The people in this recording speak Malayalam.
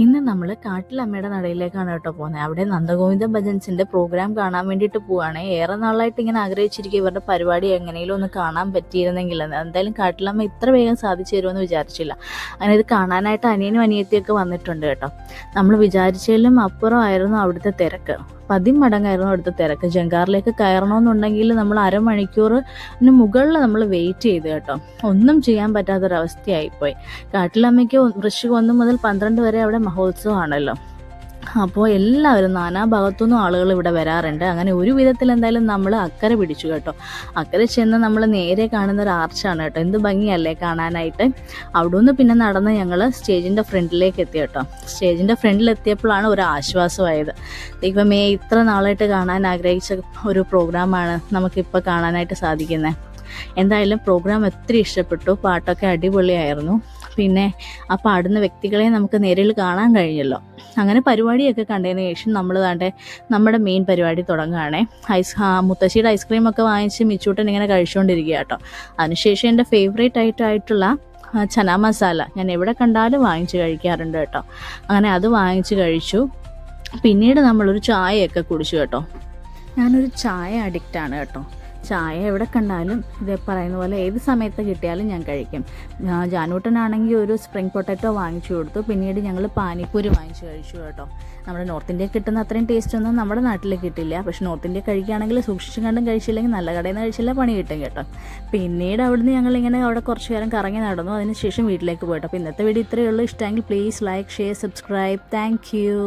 ഇന്ന് നമ്മൾ കാട്ടിലമ്മയുടെ നടയിലേക്കാണ് കേട്ടോ പോകുന്നത്. അവിടെ നന്ദഗോവിന്ദ ഭജൻസിൻ്റെ പ്രോഗ്രാം കാണാൻ വേണ്ടിയിട്ട് പോവുകയാണ്. ഏറെ നാളായിട്ട് ഇങ്ങനെ ആഗ്രഹിച്ചിരിക്കുക ഇവരുടെ പരിപാടി എങ്ങനെയും ഒന്ന് കാണാൻ പറ്റിയിരുന്നെങ്കിൽ. എന്തായാലും കാട്ടിലമ്മ ഇത്ര വേഗം സാധിച്ചു തരുമെന്ന് വിചാരിച്ചില്ല. അങ്ങനെ ഇത് കാണാനായിട്ട് അനിയനും അനിയത്തിയൊക്കെ വന്നിട്ടുണ്ട് കേട്ടോ. നമ്മൾ വിചാരിച്ചതിലും അപ്പുറമായിരുന്നു അവിടുത്തെ തിരക്ക്. 10 മടങ്ങായിരുന്നു അവിടുത്തെ തിരക്ക്. ജങ്കാറിലേക്ക് കയറണമെന്നുണ്ടെങ്കിൽ നമ്മൾ അരമണിക്കൂറിന് മുകളിൽ നമ്മൾ വെയിറ്റ് ചെയ്ത് കേട്ടോ. ഒന്നും ചെയ്യാൻ പറ്റാത്തൊരവസ്ഥയായിപ്പോയി. കാട്ടിലമ്മയ്ക്ക് വൃശ്ചികം 1 മുതൽ 12 വരെ അവിടെ മഹോത്സവമാണല്ലോ. അപ്പോൾ എല്ലാവരും നാനാഭാഗത്തുനിന്നും ആളുകൾ ഇവിടെ വരാറുണ്ട്. അങ്ങനെ ഒരു വിധത്തിൽ എന്തായാലും നമ്മൾ അക്കരെ പിടിച്ചു കേട്ടോ. അക്കരെ ചെന്ന് നമ്മൾ നേരെ കാണുന്ന ഒരു ആർച്ചാണ് കേട്ടോ. എന്ത് ഭംഗിയല്ലേ കാണാനായിട്ട്. അവിടെ നിന്ന് പിന്നെ നടന്ന് ഞങ്ങൾ സ്റ്റേജിൻ്റെ ഫ്രണ്ടിലേക്ക് എത്തി കേട്ടോ. സ്റ്റേജിൻ്റെ ഫ്രണ്ടിലെത്തിയപ്പോഴാണ് ഒരു ആശ്വാസമായത്. ദൈവമേ, ഇത്ര നാളായിട്ട് കാണാൻ ആഗ്രഹിച്ച ഒരു പ്രോഗ്രാമാണ് നമുക്കിപ്പോൾ കാണാനായിട്ട് സാധിക്കുന്നത്. എന്തായാലും പ്രോഗ്രാം ഒത്തിരി ഇഷ്ടപ്പെട്ടു. പാട്ടൊക്കെ അടിപൊളിയായിരുന്നു. പിന്നെ ആ പാടുന്ന വ്യക്തികളെ നമുക്ക് നേരിൽ കാണാൻ കഴിഞ്ഞല്ലോ. അങ്ങനെ പരിപാടിയൊക്കെ കണ്ടതിന് ശേഷം നമ്മൾ നമ്മുടെ മെയിൻ പരിപാടി തുടങ്ങുകയാണേ. മുത്തശ്ശിയുടെ ഐസ്ക്രീമൊക്കെ വാങ്ങിച്ച് മിച്ചൂട്ടൻ ഇങ്ങനെ കഴിച്ചുകൊണ്ടിരിക്കുക കേട്ടോ. അതിനുശേഷം എൻ്റെ ഫേവറേറ്റ് ആയിട്ടുള്ള ചന മസാല ഞാൻ എവിടെ കണ്ടാലും വാങ്ങിച്ച് കഴിക്കാറുണ്ട് കേട്ടോ. അങ്ങനെ അത് വാങ്ങിച്ച് കഴിച്ചു. പിന്നീട് നമ്മളൊരു ചായയൊക്കെ കുടിച്ചു കേട്ടോ. ഞാനൊരു ചായ അഡിക്റ്റാണ് കേട്ടോ. ചായ എവിടെ കണ്ടാലും ഇതേ പറയുന്ന പോലെ ഏത് സമയത്ത് കിട്ടിയാലും ഞാൻ കഴിക്കും. ജാനൂട്ടനാണെങ്കിൽ ഒരു സ്പ്രിംഗ് പൊട്ടാറ്റോ വാങ്ങിച്ചു കൊടുത്തു. പിന്നീട് ഞങ്ങൾ പാനിപ്പൂരി വാങ്ങിച്ച് കഴിച്ചു കേട്ടോ. നമ്മുടെ നോർത്ത് ഇന്ത്യയിൽ കിട്ടുന്ന അത്രയും ടേസ്റ്റ് ഒന്നും നമ്മുടെ നാട്ടിൽ കിട്ടില്ല. പക്ഷെ നോർത്ത് ഇന്ത്യ കഴിക്കുകയാണെങ്കിൽ സൂക്ഷിച്ചും കണ്ടും കഴിച്ചില്ലെങ്കിൽ നല്ല കടയിൽ നിന്ന് കഴിച്ചില്ല പണി കിട്ടും കേട്ടോ. പിന്നീട് അവിടുന്ന് ഞങ്ങളിങ്ങനെ അവിടെ കുറച്ച് നേരം കറങ്ങി നടന്നു. അതിനുശേഷം വീട്ടിലേക്ക് പോയിട്ടോ. അപ്പോൾ ഇന്നത്തെ വീഡിയോ ഇത്രയേ ഉള്ളൂ. ഇഷ്ടമെങ്കിൽ please like, share, subscribe. Thank you.